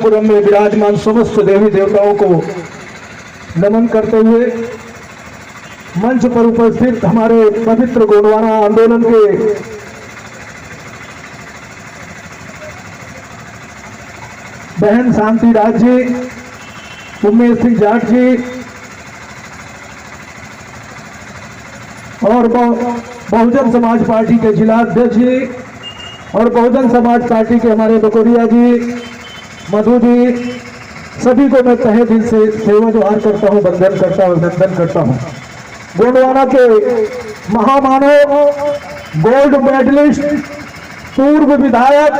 अंतपुरम में विराजमान समस्त देवी देवताओं को नमन करते हुए मंच पर उपस्थित हमारे पवित्र गोंडवाना आंदोलन के बहन शांति राज जी, उमेश सिंह जाट जी और बहुजन समाज पार्टी के जिला अध्यक्ष जी और बहुजन समाज पार्टी के हमारे बकोरिया जी, मधु जी, सभी को मैं तहे दिल से सेवा जोहार करता हूं, वंदन करता हूं, अभिनंदन करता हूं। गोंडवाना के महामानव, गोल्ड मेडलिस्ट, पूर्व विधायक,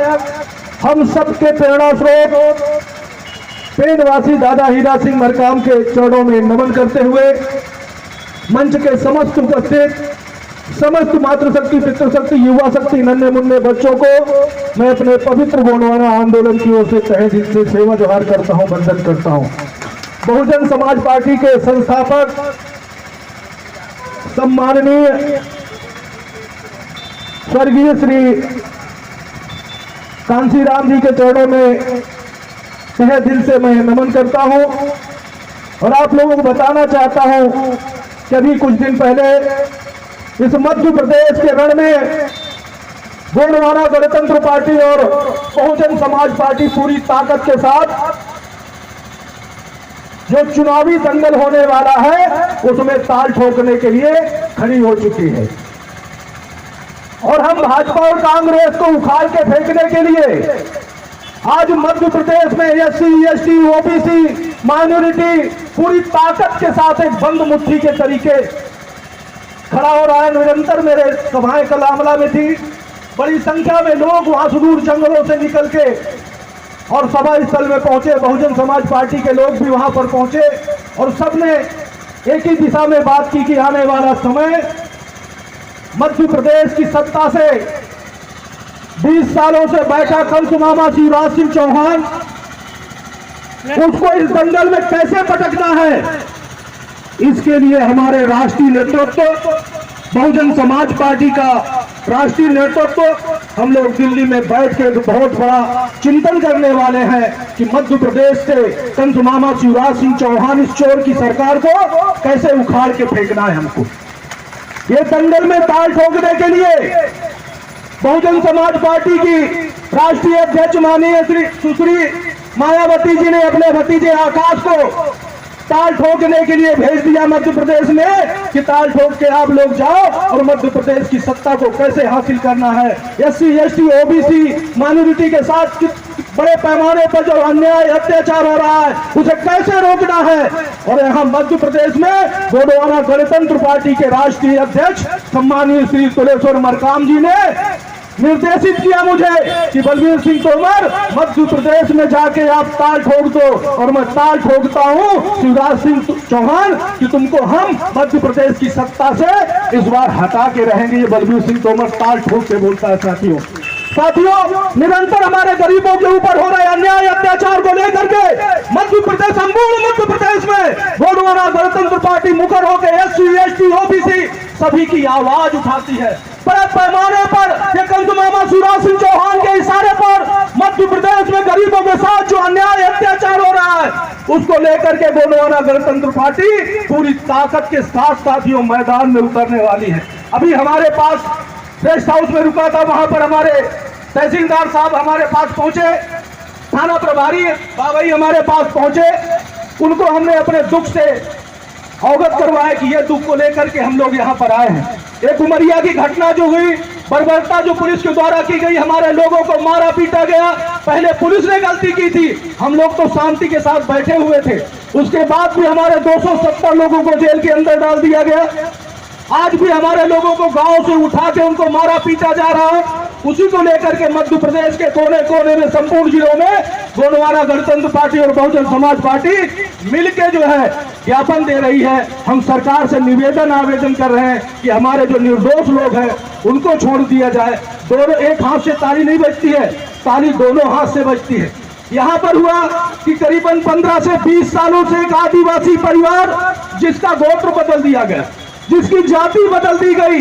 हम सबके प्रेरणा स्रोत पेड़वासी दादा हीरा सिंह मरकाम के चरणों में नमन करते हुए मंच के समस्त उपस्थित समस्त मातृशक्ति, पितृशक्ति, युवा शक्ति, नन्हे मुन्ने बच्चों को मैं अपने पवित्र गोंडवाना आंदोलन की ओर से तहे दिल से सेवा जोहार करता हूं, वंदन करता हूं। बहुजन समाज पार्टी के संस्थापक सम्माननीय स्वर्गीय श्री कांसीराम जी के चरणों में तहे दिल से मैं नमन करता हूं और आप लोगों को बताना चाहता हूं कि अभी कुछ दिन पहले इस मध्य प्रदेश के रण में गोंडवाना गणतंत्र पार्टी और बहुजन समाज पार्टी पूरी ताकत के साथ जो चुनावी दंगल होने वाला है उसमें ताल ठोकने के लिए खड़ी हो चुकी है और हम भाजपा और कांग्रेस को उखाड़ के फेंकने के लिए आज मध्य प्रदेश में एससी, एसटी, ओबीसी, माइनॉरिटी पूरी ताकत के साथ एक बंद मुट्ठी के तरीके खड़ा हो रहा है। निरंतर मेरे सभाएं कल आमला में थी, बड़ी संख्या में लोग वहां सुदूर जंगलों से निकल के और सभा स्थल में पहुंचे। बहुजन समाज पार्टी के लोग भी वहां पर पहुंचे और सबने एक ही दिशा में बात की कि आने वाला समय मध्य प्रदेश की सत्ता से 20 सालों से बैठा कंस मामा शिवराज सिंह चौहान, उसको इस दंगल में कैसे पटकना है, इसके लिए हमारे राष्ट्रीय नेतृत्व, बहुजन समाज पार्टी का राष्ट्रीय नेतृत्व, हम लोग दिल्ली में बैठ के बहुत बड़ा चिंतन करने वाले हैं कि मध्य प्रदेश से कंस मामा शिवराज सिंह चौहान इस चोर की सरकार को कैसे उखाड़ के फेंकना है। हमको ये दंगल में ताल ठोकने के लिए बहुजन समाज पार्टी की राष्ट्रीय अध्यक्ष माननीय सुश्री मायावती जी ने अपने भतीजे आकाश को ताल ठोकने के लिए भेज दिया मध्य प्रदेश में कि ताल ठोक के आप लोग जाओ और मध्य प्रदेश की सत्ता को कैसे हासिल करना है। एससी, एसटी, ओबीसी, माइनॉरिटी के साथ बड़े पैमाने पर जो अन्याय अत्याचार हो रहा है उसे कैसे रोकना है। और यहाँ मध्य प्रदेश में गोंडवाना गणतंत्र पार्टी के राष्ट्रीय अध्यक्ष सम्मानीय श्री तुलेश्वर मरकाम जी ने निर्देशित किया मुझे कि बलबीर सिंह तोमर मध्य प्रदेश में जाके आप ताल ठोक दो और मैं ताल ठोकता हूं शिवराज सिंह चौहान कि तुमको हम मध्य प्रदेश की सत्ता से इस बार हटा के रहेंगे। ये बलबीर सिंह तोमर ताल ठोक के बोलता है। साथियों, निरंतर हमारे गरीबों के ऊपर हो रहे अन्याय अत्याचार को लेकर के मध्य प्रदेश, संपूर्ण मध्य प्रदेश में गोंडवाना गणतंत्र पार्टी मुखर होकर एससी, एसटी, ओबीसी सभी की आवाज उठाती है। बड़े पैमाने पर ये कंस मामा शिवराज सिंह चौहान के इशारे पर मध्य प्रदेश में गरीबों के साथ जो अन्याय अत्याचार हो रहा है उसको लेकर के गोंडवाना गणतंत्र पार्टी पूरी ताकत के साथ साथियों मैदान में उतरने वाली है। अभी हमारे पास रेस्ट हाउस में रुका था, वहां पर हमारे तहसीलदार साहब हमारे पास पहुंचे, थाना प्रभारी बाबई हमारे पास पहुंचे, उनको हमने अपने दुख से अवगत करवाया कि ये दुख को लेकर के हम लोग यहाँ पर आए हैं। एक उमरिया की घटना जो हुई, बर्बरता जो पुलिस के द्वारा की गई, हमारे लोगों को मारा पीटा गया। पहले पुलिस ने गलती की थी, हम लोग तो शांति के साथ बैठे हुए थे, उसके बाद भी हमारे 270 लोगों को जेल के अंदर डाल दिया गया। आज भी हमारे लोगों को गांव से उठा के उनको मारा पीटा जा रहा है। उसी को लेकर के मध्य प्रदेश के कोने कोने में संपूर्ण जिलों में गोंडवाना गणतंत्र पार्टी और बहुजन समाज पार्टी मिलके जो है ज्ञापन दे रही है। हम सरकार से आवेदन कर रहे हैं कि हमारे जो निर्दोष लोग हैं उनको छोड़ दिया जाए। दोनों, एक हाथ से ताली नहीं बजती है, ताली दोनों हाथ से बजती है। यहाँ पर हुआ कि करीबन 15 से 20 सालों से एक आदिवासी परिवार जिसका गोत्र बदल दिया गया, जिसकी जाति बदल दी गई,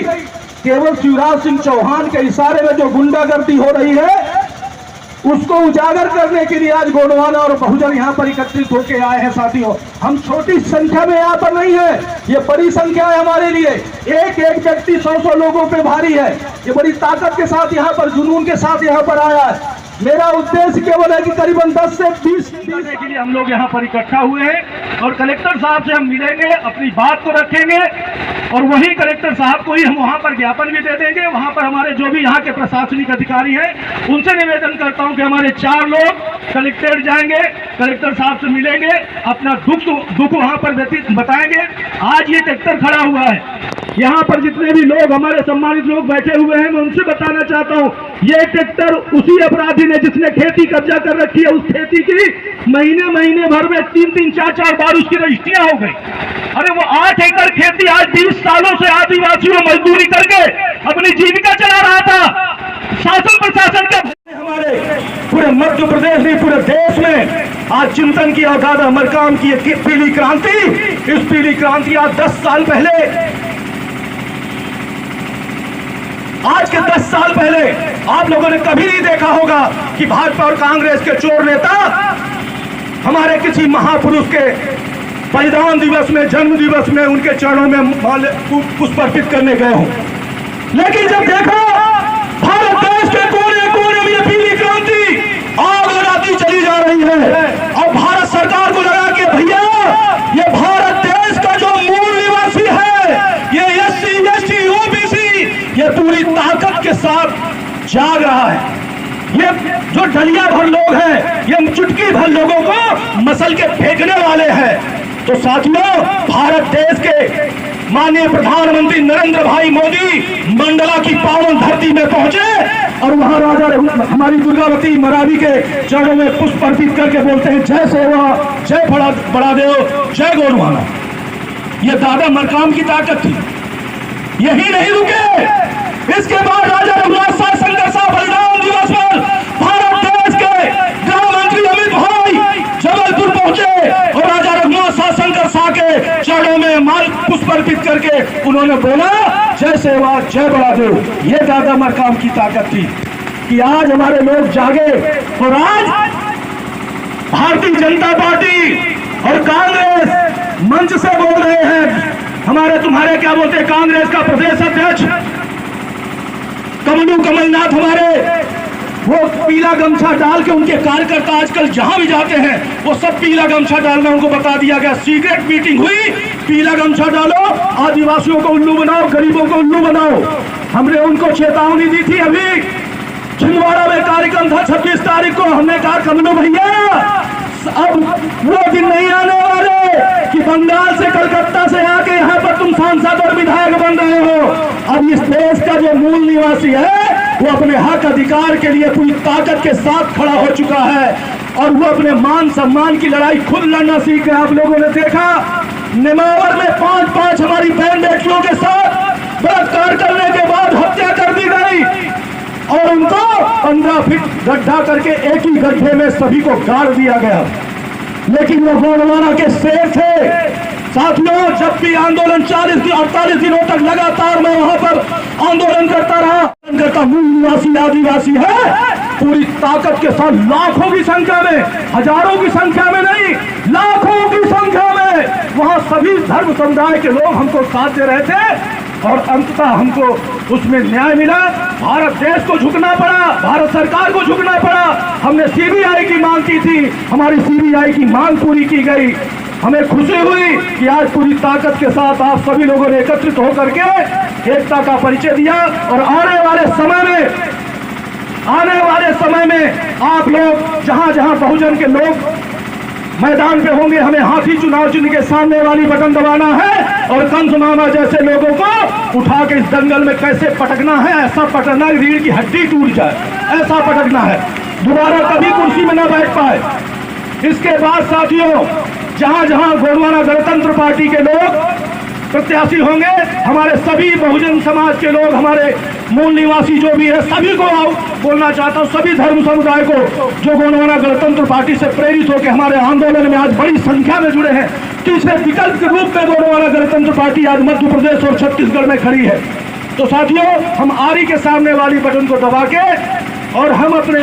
केवल शिवराज सिंह चौहान के इशारे में जो गुंडागर्दी हो रही है उसको उजागर करने के लिए आज गोंडवाना और बहुजन यहाँ पर एकत्रित होकर आए हैं। साथियों, हम छोटी संख्या में यहाँ पर नहीं है, ये बड़ी संख्या है हमारे लिए। एक एक व्यक्ति 100 लोगों पे भारी है। ये बड़ी ताकत के साथ यहाँ पर, जुनून के साथ यहाँ पर आया है। मेरा उद्देश्य केवल है कि करीबन 10 से 20 करने के लिए हम लोग यहाँ पर इकट्ठा हुए हैं और कलेक्टर साहब से हम मिलेंगे, अपनी बात को रखेंगे और वही कलेक्टर साहब को ही हम वहाँ पर ज्ञापन भी दे देंगे। वहाँ पर हमारे जो भी यहाँ के प्रशासनिक अधिकारी हैं उनसे निवेदन करता हूँ कि हमारे 4 लोग कलेक्टेट जाएंगे, कलेक्टर साहब से मिलेंगे, अपना दुख वहाँ पर बताएंगे। आज ये ट्रैक्टर खड़ा हुआ है, यहाँ पर जितने भी लोग हमारे सम्मानित लोग बैठे हुए हैं, मैं उनसे बताना चाहता हूँ, ये ट्रैक्टर उसी अपराधी ने जिसने खेती कब्जा कर रखी है, उस खेती की महीने भर में 3-3, 4-4 बार उसकी रजिस्ट्रियां हो गई। अरे वो 8 एकड़ खेती आज 20 सालों से आदिवासियों मजदूरी करके अपनी जीविका चला रहा था। शासन प्रशासन का हमारे पूरे मध्य प्रदेश नहीं, पूरे देश में आज चिंतन की और दादा मरकाम की पीली क्रांति, इस पीली क्रांति आज 10 साल पहले, आज के 10 साल पहले आप लोगों ने कभी नहीं देखा होगा कि भाजपा और कांग्रेस के चोर नेता हमारे किसी महापुरुष के बलिदान दिवस में, जन्म दिवस में उनके चरणों में पुष्प अर्पित करने गए हों। लेकिन जब देखो भारत देश के कोने कोने में ये पीली क्रांति आग लगाती चली जा रही है और भारत सरकार को लगा कि भैया ये भारत देश का जो मूल निवासी है, ये SC, ST, OBC, ये पूरी ताकत के साथ जाग रहा है। ये जो डलिया भर लोग हैं, ये चुटकी भर लोगों को मसल के फेंकने वाले हैं। तो साथियों, भारत देश के माननीय प्रधानमंत्री नरेंद्र भाई मोदी मंडला की पावन धरती में पहुंचे और वहां राजा हमारी दुर्गावती मरावी के चरणों में पुष्प अर्पित करके बोलते हैं, जय सेवा, जय बड़ादेव, जय गोंडवाना। ये दादा मरकाम की ताकत थी। यही नहीं रुके, इसके बाद राजा रघुनाथ शंकर साहब बलिदान दिवस पर भारत देश के गृह मंत्री अमित भाई जबलपुर पहुंचे और राजा रघुनाथ शंकर साहब के चरणों में माल पुष्प अर्पित करके उन्होंने बोला, जय सेवा, जय बड़ादेव। ये दादा मरकाम की ताकत थी कि आज हमारे लोग जागे और आज भारतीय जनता पार्टी और कांग्रेस मंच से बोल रहे हैं। हमारे तुम्हारे क्या बोलते हैं, कांग्रेस का प्रदेश अध्यक्ष कमलनाथ हमारे, वो पीला गमछा डाल के, उनके कार्यकर्ता आजकल जहां भी जाते हैं वो सब पीला गमछा डालना, उनको बता दिया गया, सीक्रेट मीटिंग हुई, पीला गमछा डालो, आदिवासियों को उल्लू बनाओ, गरीबों को उल्लू बनाओ। हमने उनको चेतावनी दी थी, अभी छिंदवाड़ा में कार्यक्रम था 26 तारीख को, हमने कहा कमलो भैया अब वो दिन नहीं आने वाले कि बंगाल से, कलकत्ता से आके यहाँ पर तुम सांसद और विधायक बन रहे हो। अब इस देश का जो मूल निवासी है वो अपने हक अधिकार के लिए पूरी ताकत के साथ खड़ा हो चुका है और वो अपने मान सम्मान की लड़ाई खुद लड़ना सीख गया। आप लोगों ने देखा नेमावर में 5-5 हमारी बहन बेटियों के साथ बलात्कार करने के बाद हत्या कर दी गई और उनको 15 फीट गड्ढा करके एक ही गड्ढे में सभी को गाड़ दिया गया। लेकिन वो गोंडवाना के शेर थे। साथियों, जब भी आंदोलन 48 दिनों तक लगातार मैं वहां पर आंदोलन करता रहा, मूल निवासी आदिवासी है, पूरी ताकत के साथ लाखों की संख्या में, हजारों की संख्या में नहीं, लाखों की संख्या में वहां सभी धर्म समुदाय के लोग हमको साथ दे रहे थे और अंततः हमको उसमें न्याय मिला। भारत देश को झुकना पड़ा, भारत सरकार को झुकना पड़ा। हमने सीबीआई की मांग की थी, हमारी सीबीआई की मांग पूरी की गई। हमें खुशी हुई कि आज पूरी ताकत के साथ आप सभी लोगों ने एकत्रित होकर के एकता का परिचय दिया और आने वाले समय में आप लोग जहां जहां बहुजन के लोग मैदान पे होंगे, हमें हाथी चुनाव चिन्ह के सामने वाली बटन दबाना है और कंस मामा जैसे लोगों को उठा के इस दंगल में कैसे पटकना है, ऐसा पटकना रीढ़ की हड्डी टूट जाए, ऐसा पटकना है, दोबारा कभी कुर्सी में न बैठ पाए। इसके बाद साथियों, जहां जहां गोंडवाना गणतंत्र पार्टी के लोग प्रत्याशी होंगे, हमारे सभी बहुजन समाज के लोग, हमारे मूल निवासी जो भी है, सभी को बोलना चाहता हूँ, सभी धर्म समुदाय को जो गोंडवाना गणतंत्र पार्टी से प्रेरित होकर हमारे आंदोलन में आज बड़ी संख्या में जुड़े हैं, तीसरे विकल्प के रूप में गोंडवाना गणतंत्र पार्टी आज मध्य प्रदेश और छत्तीसगढ़ में खड़ी है। तो साथियों, हम आरी के सामने वाली बटन को दबा के और हम अपने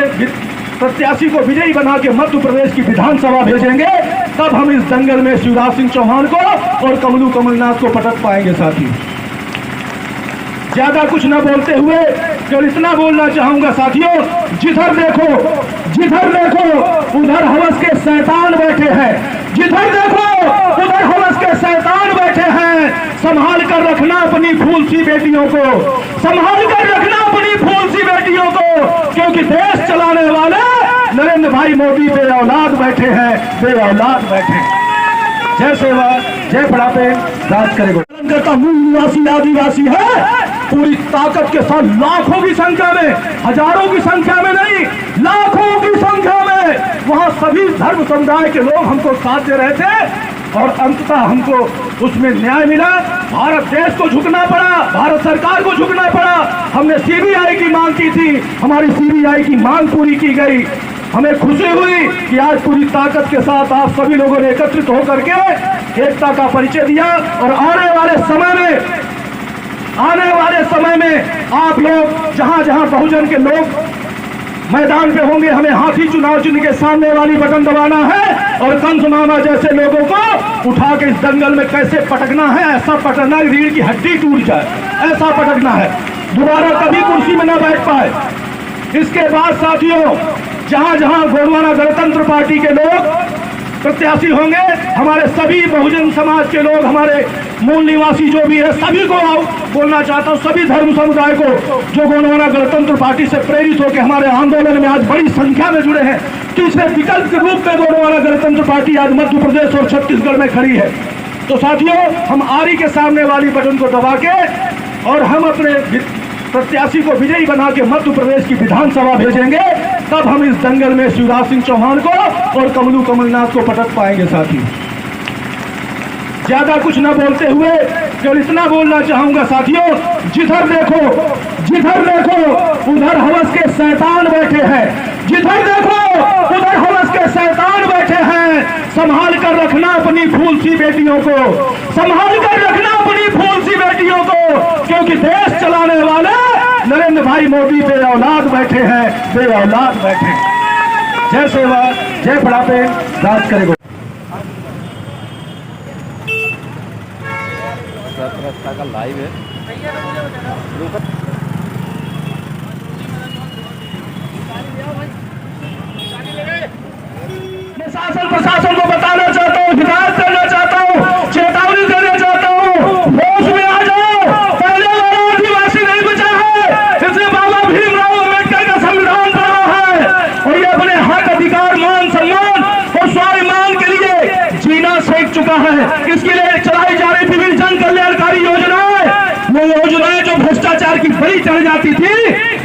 प्रत्याशी को विजयी बना के मध्य प्रदेश की विधानसभा भेजेंगे, तब हम इस दंगल में शिवराज सिंह चौहान को और कमलनाथ को पटक पाएंगे। साथी, ज्यादा कुछ न बोलते हुए केवल इतना बोलना चाहूंगा साथियों, जिधर देखो उधर हवस के शैतान बैठे हैं, जिधर देखो उधर हवस के शैतान बैठे हैं। संभाल कर रखना अपनी फूल सी बेटियों को, संभाल कर रखना अपनी फूल सी बेटियों को, क्योंकि देश चलाने वाले नरेंद्र भाई मोदी बे औलाद बैठे हैं, बे औलाद बैठे। जय सेवा, जय बढ़ापे, राज करेगा। का मूल निवासी आदिवासी है, पूरी ताकत के साथ लाखों की संख्या में, हजारों की संख्या में नहीं, लाखों की संख्या में वहां सभी धर्म समुदाय के लोग हमको साथ दे रहे थे और अंततः हमको उसमें न्याय मिला। भारत देश को झुकना पड़ा, भारत सरकार को झुकना पड़ा। हमने सीबीआई की मांग की थी, हमारी सीबीआई की मांग पूरी की गई। हमें खुशी हुई कि आज पूरी ताकत के साथ आप सभी लोगों ने एकत्रित होकर के एकता का परिचय दिया और आने वाले समय में आप लोग जहां जहां बहुजन के लोग मैदान पे होंगे, हमें हाथी चुनाव चिन्ह के सामने वाली बटन दबाना है और कंस मामा जैसे लोगों को उठा के इस दंगल में कैसे पटकना है, ऐसा पटकना रीढ़ की हड्डी टूट जाए, ऐसा पटकना है, दोबारा कभी कुर्सी में न बैठ पाए। इसके बाद साथियों, जहां जहां गोंडवाना गणतंत्र पार्टी के लोग प्रत्याशी होंगे, हमारे सभी बहुजन समाज के लोग, हमारे मूल निवासी जो भी है, सभी को बोलना चाहता हूं, सभी धर्म समुदाय को जो गोंडवाना गणतंत्र पार्टी से प्रेरित होकर हमारे आंदोलन में आज बड़ी संख्या में जुड़े हैं। तीसरे विकल्प के रूप में गोंडवाना गणतंत्र पार्टी आज मध्य प्रदेश और छत्तीसगढ़ में खड़ी है। तो साथियों, हम आरी के सामने वाली बटन को दबा के और हम अपने प्रत्याशी को विजयी बना के मध्य प्रदेश की विधानसभा भेजेंगे, तब हम इस दंगल में शिवराज सिंह चौहान को और कमलनाथ को पटक पाएंगे। साथी, ज्यादा कुछ न बोलते हुए केवल इतना बोलना चाहूंगा साथियों, जिधर देखो उधर हवस के शैतान बैठे हैं, जिधर देखो उधर हवस के शैतान बैठे हैं। संभाल कर रखना अपनी फूल सी बेटियों को, संभाल कर रखना अपनी फूल सी बेटियों को, क्योंकि देश चलाने वाले नरेंद्र भाई मोदी बे औलाद बैठे हैं, बे औलाद बैठे। जय सेवा, जय बढ़ापे, राज करेगा। का लाइव है। मैं शासन प्रशासन को बताना चाहता हूँ, हिदायत करना चाहता हूँ, चेतावनी देना चाहता हूँ, होश में आ जाओ। पहले वाला आदिवासी नहीं बचा है, इसने बाबा भीमराव अम्बेडकर का संविधान बना है और ये अपने हक, अधिकार, मान सम्मान और स्वाभिमान के लिए जीना सीख चुका है। इसके लिए चलाई जा रही विभिन्न जन कल्याणकारी योजनाएं, वो योजनाएं जो भ्रष्टाचार की बलि चढ़ जाती थी,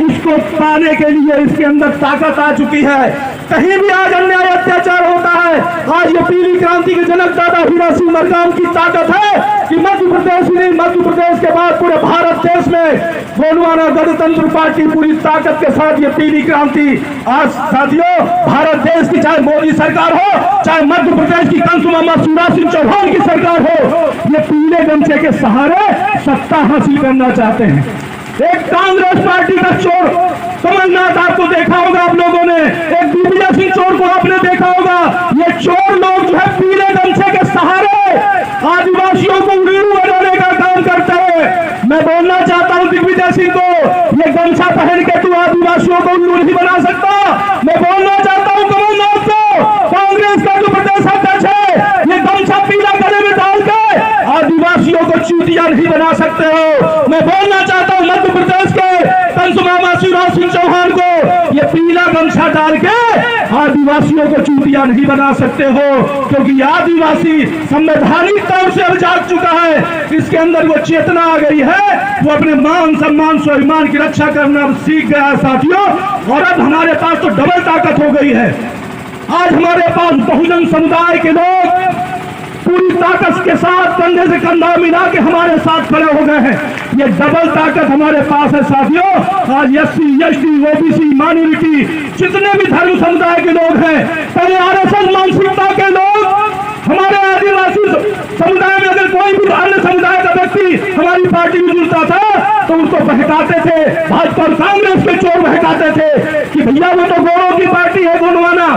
उसको पाने के लिए इसके अंदर ताकत आ चुकी है। कहीं भी आज अन्याय अत्याचार होता है, आज ये पीली क्रांति के जनक दादा हीरा सिंह मरकाम की ताकत है कि मध्य प्रदेश ही नहीं, मध्य प्रदेश के बाद पूरे भारत देश में गोंडवाना गणतंत्र पार्टी पूरी ताकत के साथ ये पीली क्रांति आज साथियों, भारत देश की चाहे मोदी सरकार हो, चाहे मध्य प्रदेश की कंस मामा शिवराज सिंह चौहान की सरकार हो, ये पीले गमछे के सहारे सत्ता हासिल करना चाहते हैं। एक कांग्रेस पार्टी का चोर कमलनाथ आपको देखा होगा आप लोगों ने, एक दिग्विजय सिंह चोर को आपने देखा होगा। ये चोर लोग जो है पीले गमछे के सहारे आदिवासियों को उल्लू बनाने का काम करते हैं। मैं बोलना चाहता हूं दिग्विजय सिंह को, ये गमछा पहन के तू आदिवासियों को उल्लू नहीं बना सकता। मैं बोलना चाहता हूं कमलनाथ को, कांग्रेस का जो प्रदेश अध्यक्ष है, ये गमछा पीला गले में डाल के आदिवासियों को चूतिया नहीं बना सकते हो। मैं बोलना चाहता हूं मध्य प्रदेश के कंस मामा शिवराज सिंह चौहान को, ये पीला गमछा डाल के आदिवासियों को चूतिया नहीं बना सकते हो, क्योंकि आदिवासी संवैधानिक तौर से अब जाग चुका है, इसके अंदर वो चेतना आ गई है, वो अपने मान सम्मान स्वाभिमान की रक्षा करना सीख गया है साथियों। और अब हमारे पास तो डबल ताकत हो गई है। आज हमारे पास बहुजन समुदाय के लोग पूरी ताकत के साथ कंधे से कंधा मिला के हमारे साथ खड़े हो गए हैं। ये डबल ताकत हमारे पास है साथियों। आज एससी, एसटी, ओबीसी, माइनॉरिटी, जितने भी धर्म समुदाय के लोग हैं, पहले आरएसएस मानसिकता के लोग, हमारे आदिवासी समुदाय में अगर कोई भी अन्य समुदाय का व्यक्ति हमारी पार्टी में जुड़ता था तो उसको बहकाते थे, भाजपा और कांग्रेस के चोर बहकाते थे कि भैया वो तो गोरों की पार्टी है गोंडवाना।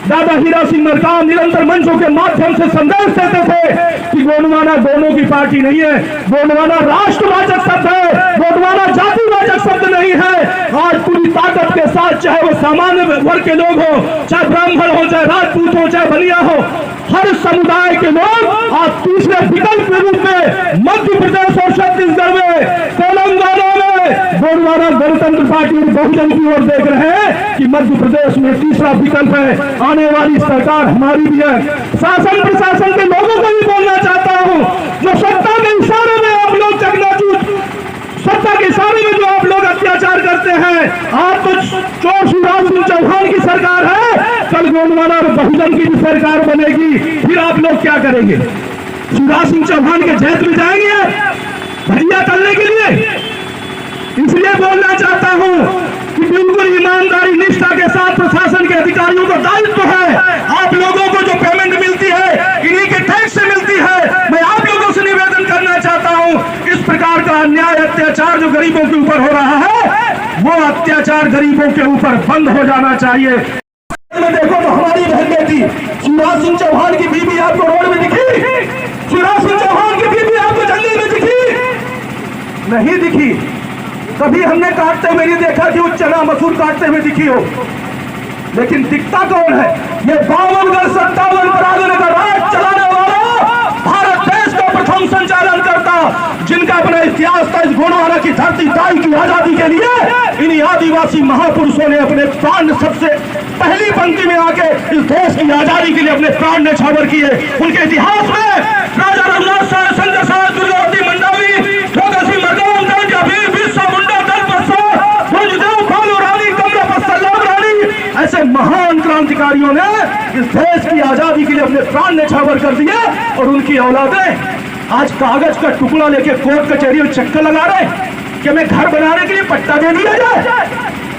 दादा हीरा सिंह मरकाम निरंतर मंचों के माध्यम से संदेश देते थे कि गोंडवाना गोरों की पार्टी नहीं है, गोंडवाना राष्ट्रवाचक शब्द है, गोंडवाना जातिवाचक शब्द नहीं है। आज पूरी ताकत के साथ चाहे वो सामान्य वर्ग के लोग हो, चाहे ब्राह्मण हो, चाहे राजपूत हो, चाहे बलिया हो, हर समुदाय के लोग आज तीसरे विकल्प के रूप में मध्य प्रदेश और छत्तीसगढ़ में, तेलंगाना में गोंडवाना गणतंत्र पार्टी और बहुजन की ओर देख रहे हैं कि मध्य प्रदेश में तीसरा विकल्प है। आने वाली सरकार हमारी भी है। शासन प्रशासन के लोगों को भी बोलना चाहता हूं, जो सत्ता के इशारे में आप लोग चकनाचूर, सत्ता के इशारे में जो आप लोग अत्याचार करते हैं, आप तो चोर शिवराज सिंह चौहान की सरकार है, कल गोंडवाना और बहुजन की भी सरकार बनेगी, फिर आप लोग क्या करेंगे? शिवराज सिंह चौहान के जेल में जाएंगे भैया करने के लिए? इसलिए बोलना चाहता हूं कि बिल्कुल ईमानदारी निष्ठा के साथ प्रशासन के अधिकारियों का दायित्व है। आप लोगों को जो पेमेंट मिलती है इन्हीं के टैक्स से मिलती है। मैं आप लोगों से निवेदन करना चाहता हूं, इस प्रकार का अन्याय अत्याचार जो गरीबों के ऊपर हो रहा है, वो अत्याचार गरीबों के ऊपर बंद हो जाना चाहिए। देखो तो हमारी बहन बेटी शिवराज सिंह चौहान की बीबी आपको रोड में दिखी? शिवराज सिंह चौहान की बीबी आपको जंगल में दिखी? नहीं दिखी। कभी हमने काटते हुए नहीं देखा कि वो चना मसूर काटते हुए दिखी हो, लेकिन दिखता कौन है? ये 52 57 परागण का राज चलाने वाला, भारत देश का प्रथम संचालन करता, जिनका अपना इतिहास था इस गोंडवाना की धरती ताई की आजादी के लिए। इन्हीं आदिवासी महापुरुषों ने अपने प्राण सबसे पहली पंक्ति में आके इस देश की आजादी के लिए अपने प्राण न्यौछावर किए। उनके इतिहास में राजा रघुनाथ साहब, शंकर साहब, दुर्गावती मंडावी, भगत सिंह मरकाम, गांधी वीर, बिरसा मुंडा, ऐसे महान क्रांतिकारियों ने इस देश की आजादी के लिए अपने प्राण न्यौछावर कर दिए, और उनकी औलादें आज कागज का टुकड़ा लेके कोर्ट कचहरी में चक्कर लगा रहे कि मैं घर बनाने के लिए पट्टा दे दिया जाए।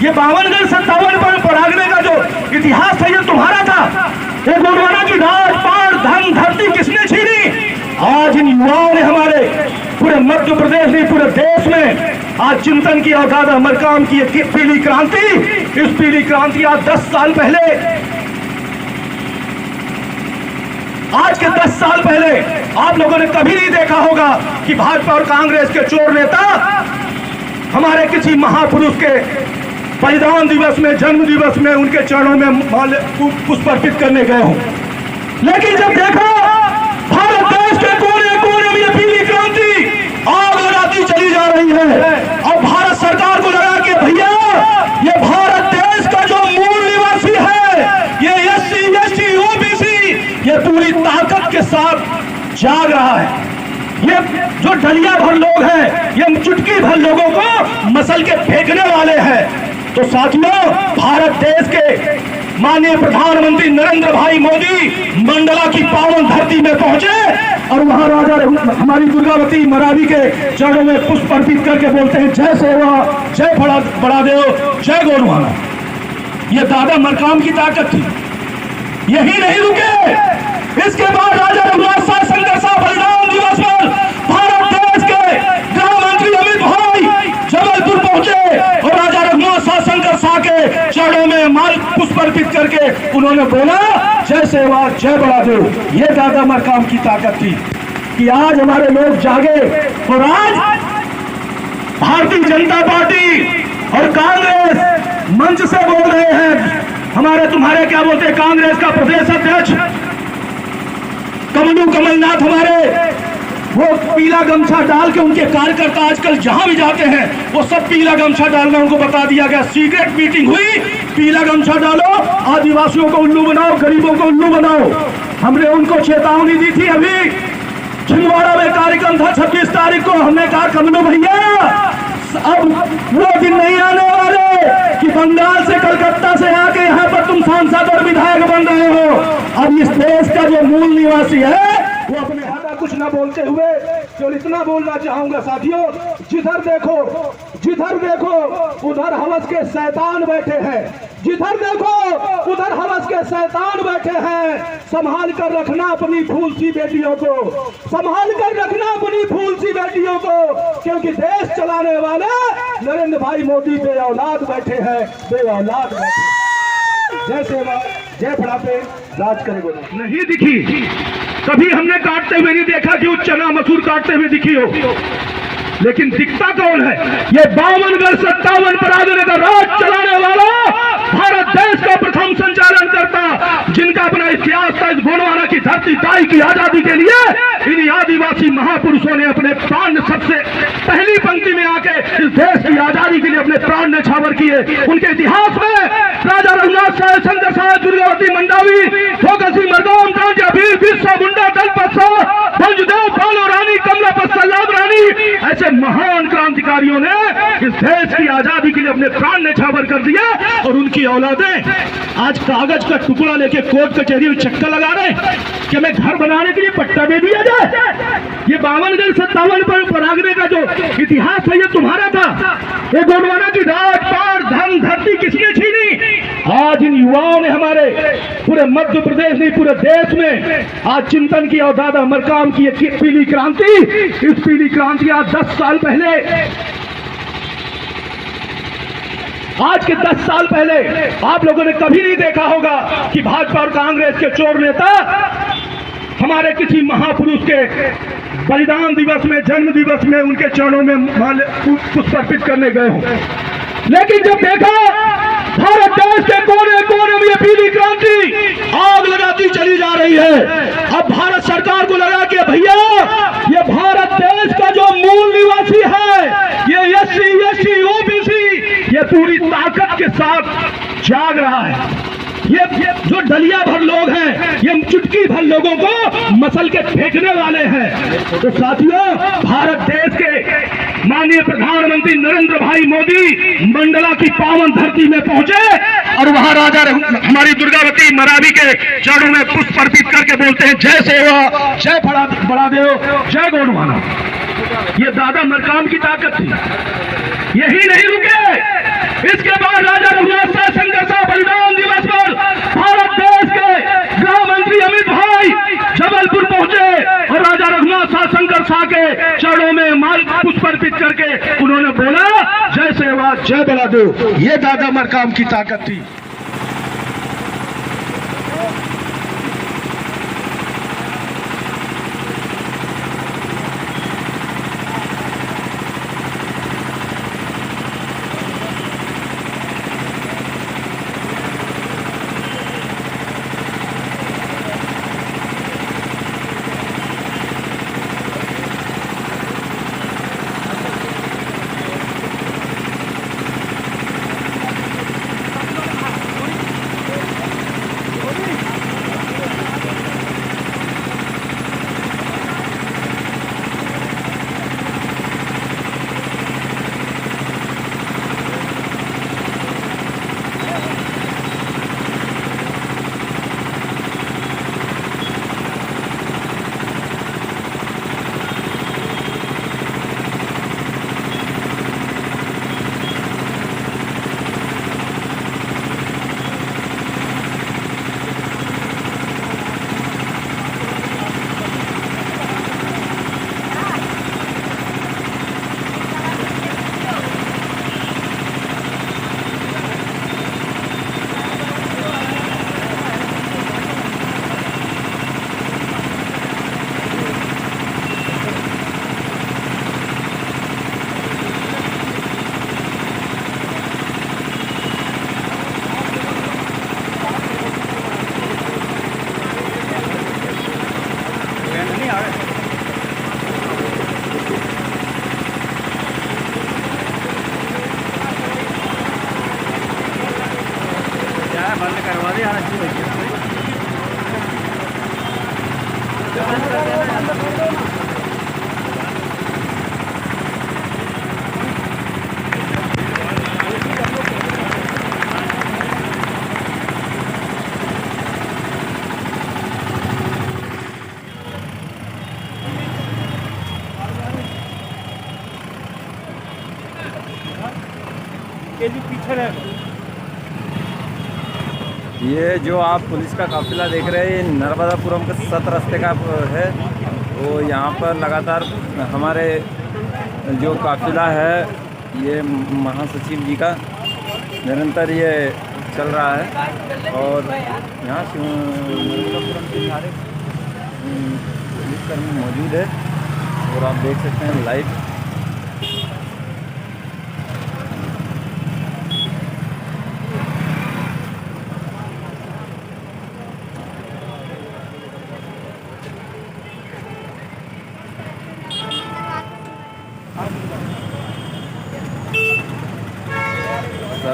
ये 52 57 परागने का जो इतिहास था ये तुम्हारा था। ये गोंडवाना की राज, पाट, धन, धरती किसने छीनी? आज इन युवाओं ने हमारे पूरे मध्य प्रदेश में, पूरे देश में आज चिंतन किया। दादा मरकाम की पीली क्रांति, इस पीली क्रांति आज 10 साल पहले, आज के 10 साल पहले आप लोगों ने कभी नहीं देखा होगा कि भाजपा और कांग्रेस के चोर नेता हमारे किसी महापुरुष के बलिदान दिवस में, जन्म दिवस में उनके चरणों में पुष्प अर्पित करने गए हों। लेकिन जब देखो भारत देश के कोने कोने में ये पीली क्रांति आग लगाती चली जा रही है, और भारत सरकार को लगा कि भैया ये भारत देश का जो मूल निवासी है, ये SC ST OBC, ये पूरी ताकत के साथ जाग रहा है। ये जो डलिया भर लोग हैं, ये चुटकी भर लोगों को मसल के फेंकने वाले हैं। तो साथियों, भारत देश के माननीय प्रधानमंत्री नरेंद्र भाई मोदी मंडला की पावन धरती में पहुंचे और वहां राजा हमारी दुर्गावती मरावी के चरणों में पुष्प अर्पित करके बोलते हैं, जय सेवा, जय बड़ा देव, जय गोंडवाना। ये दादा मरकाम की ताकत थी। यही नहीं रुके, इसके बाद राजा रघुनाथ साहब, शंकर साहब बलिदान दिवस पर भारत देश के गृह मंत्री अमित भाई जबलपुर पहुंचे और राजा रघुनाथ साहब, शंकर साहब के चरणों में माल पुष्प अर्पित करके उन्होंने बोला, जय सेवा, जय बड़ा देव। ये दादा मरकाम की ताकत थी कि आज हमारे लोग जागे, और आज भारतीय जनता पार्टी और कांग्रेस मंच से बोल रहे हैं। हमारे तुम्हारे क्या बोलते हैं, कांग्रेस का प्रदेश अध्यक्ष कमलनाथ, हमारे वो पीला गमछा डाल के, उनके कार्यकर्ता आजकल जहां भी जाते हैं वो सब पीला गमछा डालना उनको बता दिया गया। सीक्रेट मीटिंग हुई, पीला गमछा डालो, आदिवासियों को उल्लू बनाओ, गरीबों को उल्लू बनाओ। हमने उनको चेतावनी दी थी। अभी छिंदवाड़ा में कार्यक्रम था 26 तारीख को, हमने कहा कमलू भैया अब वो दिन नहीं आने वाले कि बंगाल से, कलकत्ता से आके यहाँ पर तुम सांसद और विधायक बन रहे हो। अब इस देश का जो मूल निवासी है वो अपने हाथ कुछ ना बोलते हुए केवल इतना बोलना चाहूंगा साथियों, जिधर देखो उधर हवस के शैतान बैठे हैं। जिधर देखो उधर हवस के शैतान बैठे हैं। संभाल कर रखना अपनी फूल सी बेटियों को, संभाल कर रखना अपनी फूल सी बेटियों को, क्योंकि देश चलाने वाले नरेंद्र भाई मोदी बे औलाद बैठे हैं, बे औलाद बैठे हैं। जय सेवा जय बुढ़ापे राज करेंगे नहीं दिखी, कभी हमने काटते हुए नहीं देखा कि वो चना मसूर काटते हुए दिखी हो, लेकिन दिखता कौन है? ये 52 57 बरादरी का राज चलाने वाला भारत देश का प्रथम संचालन करता, जिनका अपना इतिहास था। इस गोंडवाना की धरती ताई की आजादी के लिए इन आदिवासी महापुरुषों ने अपने प्राण सबसे पहली पंक्ति में आके इस देश की आजादी के लिए अपने प्राण न्यौछावर किए। उनके इतिहास में राजा रघुनाथ साहब, शंकर साहब, दुर्गावती मंडावी, भगत सिंह मरदाम, गांजा वीर, बिरसा मुंडा, दलपत साहब, भंजदेव, पालो रानी, कमलापत सल्लाद रानी, ऐसे महान क्रांतिकारियों ने इस देश की आजादी के लिए अपने प्राण न्यौछावर कर दिया। और उनकी औलादें आज कागज का टुकड़ा लेके कोर्ट कचहरी में चक्कर लगा रहे हैं कि हमें घर बनाने के लिए पट्टा दे दिया जाए। ये 52 57 पर परागने का जो इतिहास है ये तुम्हारा था। ये गोंडवाना की राज, पार, धन, धरती किसने छीनी? आज इन युवाओं ने हमारे पूरे मध्य प्रदेश नहीं पूरे देश में आज चिंतन किया और दादा मरकाम की पीली क्रांति। इस पीली क्रांति आज 10 साल पहले, आज के 10 साल पहले आप लोगों ने कभी नहीं देखा होगा कि भाजपा और कांग्रेस के चोर नेता हमारे किसी महापुरुष के बलिदान दिवस में, जन्म दिवस में उनके चरणों में पुष्प अर्पित करने गए हों। लेकिन जब देखा भारत देश के कोने कोने में ये पीली क्रांति आग लगाती चली जा रही है, अब भारत सरकार को लगा कि भैया ये भारत देश का जो मूल निवासी है, ये SC OBC, ये पूरी ताकत के साथ जाग रहा है। ये जो डलिया भर लोग हैं, ये चुटकी भर लोगों को मसल के फेंकने वाले हैं। तो साथियों, भारत देश के माननीय प्रधानमंत्री नरेंद्र भाई मोदी मंडला की पावन धरती में पहुंचे और वहां राजा हमारी दुर्गावती मरावी के चरणों में पुष्प अर्पित करके बोलते हैं जय सेवा जय बड़ादेव जय गोंडवाना। ये दादा मरकाम की ताकत थी। यही नहीं रुके, इसके बाद राजा रघुनाथ साहब, शंकर साहब बलिदान दिवस पर भारत देश के गृह मंत्री अमित भाई जबलपुर पहुंचे और राजा रघुनाथ साहब, शंकर साहब के चरणों में माल पुष्प अर्पित करके उन्होंने बोला जय सेवा जय बलादेव। ये दादा मरकाम की ताकत थी। पीछे रह ये जो आप पुलिस का काफिला देख रहे हैं, ये नर्मदापुरम के 7 रास्ते का है। तो यहाँ पर लगातार हमारे जो काफिला है, ये महासचिव जी का निरंतर ये चल रहा है। और यहाँ नर्मदापुरम के सारे पुलिसकर्मी मौजूद है और आप देख सकते हैं लाइव।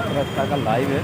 रास्ता का लाइव है।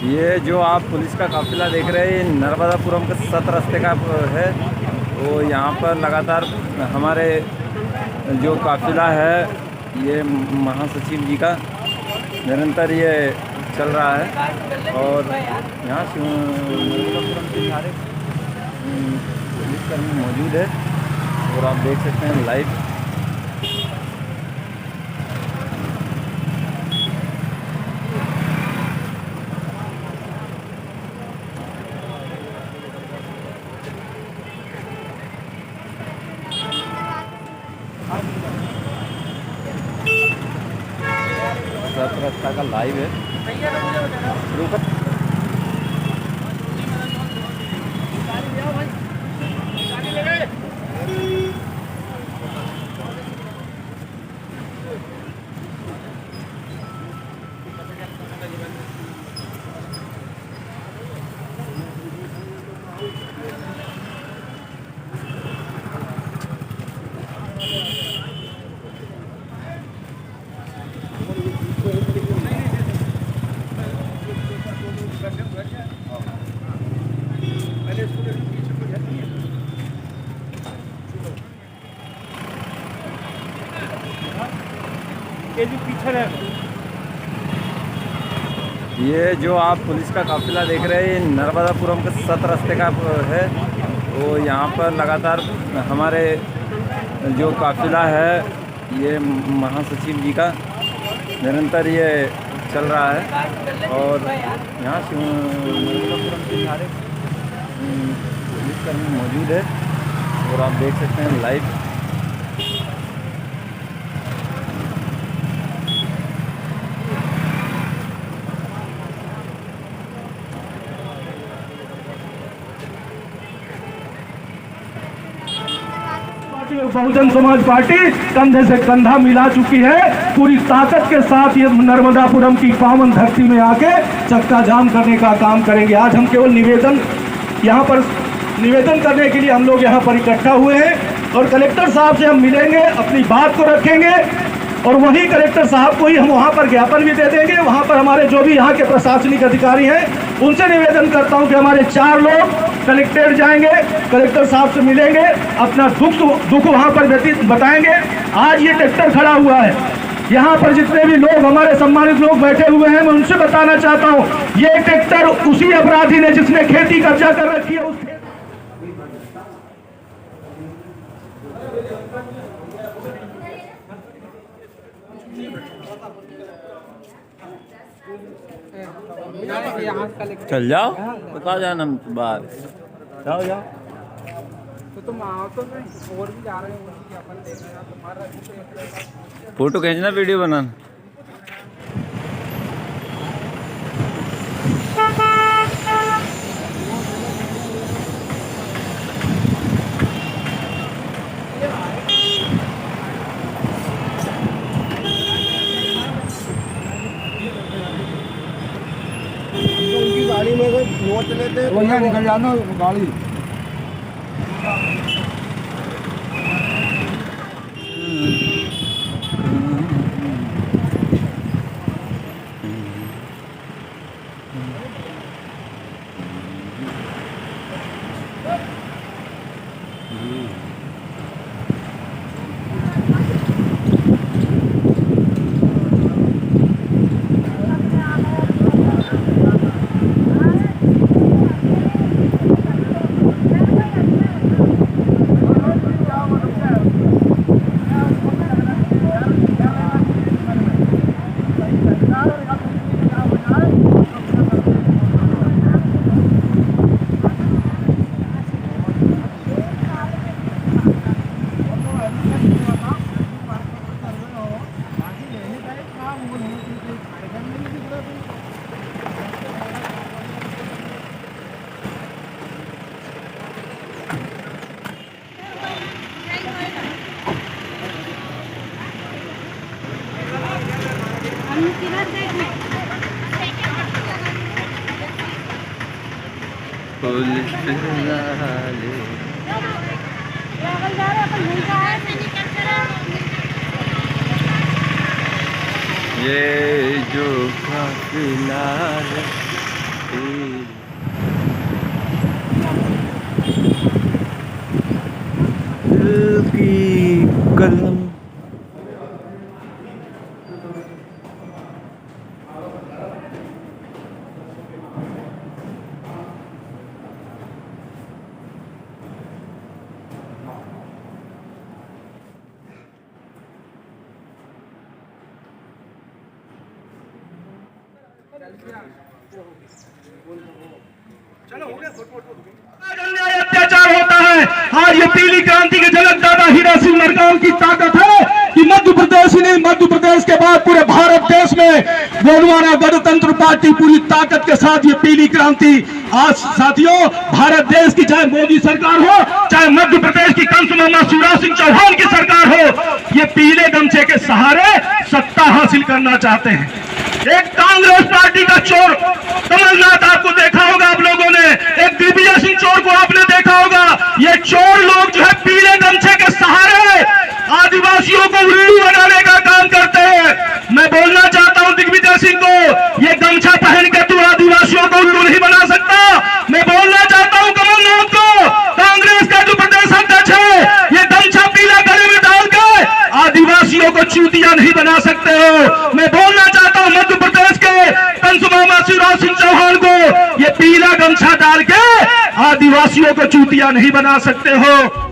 ये जो आप पुलिस का काफिला देख रहे हैं, ये नर्मदापुरम के 7 रास्ते का है। तो यहाँ पर लगातार हमारे जो काफिला है, ये महासचिव जी का निरंतर ये चल रहा है। और यहाँ नर्मदापुरम के सारे पुलिसकर्मी मौजूद है और आप देख सकते हैं लाइव। रास्ता का लाइव है। ये जो आप पुलिस का काफिला देख रहे हैं, ये नर्मदापुरम के 7 रास्ते का है। तो यहाँ पर लगातार हमारे जो काफिला है, ये महासचिव जी का निरंतर ये चल रहा है। और यहाँ नर्मदापुरम के सारे पुलिसकर्मी मौजूद है और आप देख सकते हैं लाइव। बहुजन समाज पार्टी कंधे से कंधा मिला चुकी है। पूरी ताकत के साथ ये नर्मदापुरम की पावन धरती में आके चक्का जाम करने का काम करेंगे। आज हम केवल निवेदन करने के लिए हम लोग यहाँ पर इकट्ठा हुए हैं और कलेक्टर साहब से हम मिलेंगे, अपनी बात को रखेंगे और वही कलेक्टर साहब को ही हम वहाँ पर ज्ञापन भी दे देंगे। वहाँ पर हमारे जो भी यहाँ के प्रशासनिक अधिकारी हैं, उनसे निवेदन करता हूँ कि हमारे 4 लोग कलेक्टेट जाएंगे, कलेक्टर साहब से मिलेंगे, अपना दुख वहाँ पर बताएंगे। आज ये ट्रैक्टर खड़ा हुआ है, यहाँ पर जितने भी लोग हमारे सम्मानित लोग बैठे हुए हैं, मैं उनसे बताना चाहता हूँ, ये ट्रैक्टर उसी अपराधी ने जिसने खेती कब्जा कर रखी है उस चल जाओ, बता जाना बाहर। जाओ जाओ। तो तुम आओ तो नहीं, और भी जा रहे हो कि अपन देख रहे हैं तुम्हारा फोटो खींचना, वीडियो बनाना। पहुंच लेते तो यहाँ निकल जाना गाड़ी। ये जो काफिला है दिल की कलम अन्याय अत्याचार होता है। आज ये पीली क्रांति के जनक दादा हीरा सिंह नरगांव की ताकत है कि मध्य प्रदेश ही नहीं, मध्य प्रदेश के बाद पूरे भारत देश में गोंडवाना गणतंत्र पार्टी पूरी ताकत के साथ ये पीली क्रांति। आज साथियों, भारत देश की चाहे मोदी सरकार हो, चाहे मध्य प्रदेश की कंसमामा शिवराज सिंह चौहान की सरकार हो, ये पीले गमछे के सहारे सत्ता हासिल करना चाहते हैं। एक कांग्रेस पार्टी का चोर कमलनाथ आपको देखा होगा आप लोगों ने, एक दिग्विजय सिंह चोर को आपने देखा होगा। ये चोर लोग जो है पीले गमछे के सहारे आदिवासियों को उल्लू बनाने का काम करते हैं। मैं बोलना चाहता हूं दिग्विजय सिंह को, ये गमछा पहन के तू आदिवासियों को उल्लू नहीं बना सकता। मैं बोलना चाहता हूं कमलनाथ को, कांग्रेस का जो प्रदेश अध्यक्ष है, ये गमछा पीला गले में डाल के आदिवासियों को चूतिया नहीं बना सकते हो। मैं बोलना चाहता हूं मध्य प्रदेश के कंसमामा शिवराज सिंह चौहान को, ये पीला गमछा डाल के आदिवासियों को चूतिया नहीं बना सकते हो।